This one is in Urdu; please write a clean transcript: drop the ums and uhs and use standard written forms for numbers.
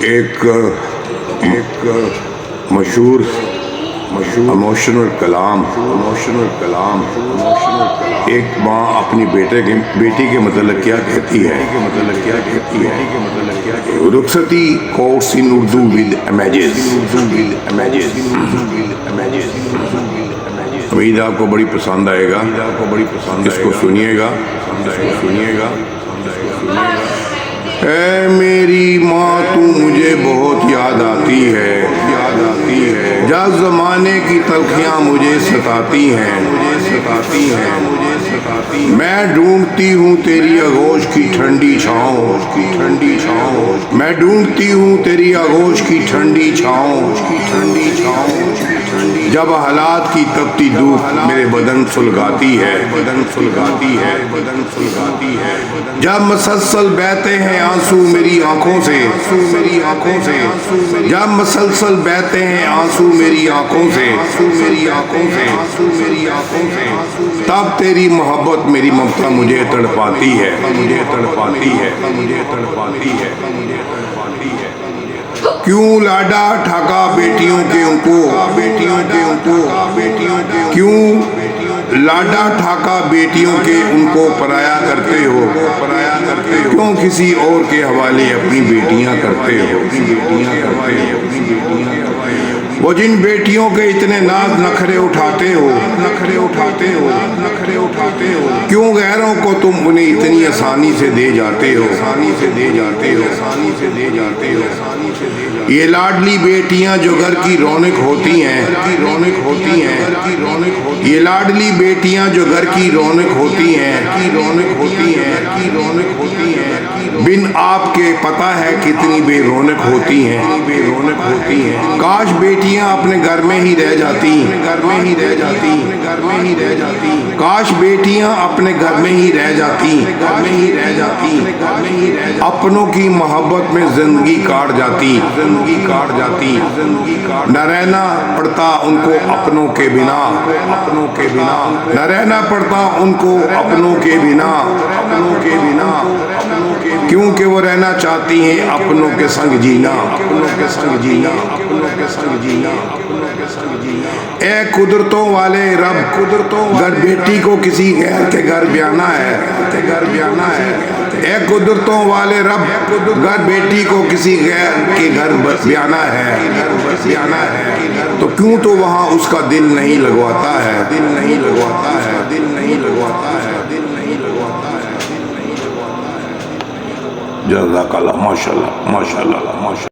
ایک مشہور ایموشنل کلام ایک ماں اپنی بیٹی کے متعلق کیا کہتی ہے رخصتی quotes in Urdu with images امید آپ کو بڑی پسند آئے گا اس کو سنیے گا اے میری ماں تو مجھے بہت یاد آتی ہے جب زمانے کی تلخیاں مجھے ستاتی ہیں میں ڈھونڈتی ہوں تیری آغوش کی ٹھنڈی چھاؤں میں ڈھونڈتی ہوں تیری آغوش کی ٹھنڈی چھاؤں جب حالات کی تپتی دھوپ میرے بدن سلگاتی ہے جب مسلسل بہتے ہیں آنسو میری آنکھوں سے جب مسلسل بہتے ہیں آنسو میری آنکھوں سے تب تیری محبت میری ممتا مجھے تڑپاتی ہے کیوں لاڈا ٹھاکا بیٹیوں کے ان کو کیوں لاڈا ٹھاکا بیٹیوں کے ان کو پرایا کرتے ہو کیوں کسی اور کے حوالے اپنی بیٹیاں کرتے ہو وہ جن بیٹیوں کے اتنے ناز نخرے اٹھاتے ہو کیوں غیروں کو تم انہیں اتنی آسانی سے دے جاتے ہو یہ لاڈلی بیٹیاں جو گھر کی رونق ہوتی ہیں یہ لاڈلی بیٹیاں جو گھر کی رونق ہوتی ہیں بن آپ کے پتہ ہے کتنی بے رونق ہوتی ہیں کاش بیٹیاں اپنے گھر میں ہی رہ جاتی کاش بیٹیاں اپنے گھر میں ہی رہ جاتی اپنوں کی محبت میں زندگی کاٹ جاتی نہ رہنا پڑتا ان کو اپنوں کے بنا نہ رہنا پڑتا ان کو اپنوں کے بنا کیونکہ وہ رہنا چاہتی ہیں اپنوں کے سنگ جینا اے قدرتوں والے رب گر بیٹی کو کسی غیر کے گھر بیانا ہے اے قدرتوں والے رب گر بیٹی کو کسی غیر کے گھر بیانا ہے تو کیوں تو وہاں اس کا دل نہیں لگواتا ہے جزاک اللہ ماشاءاللہ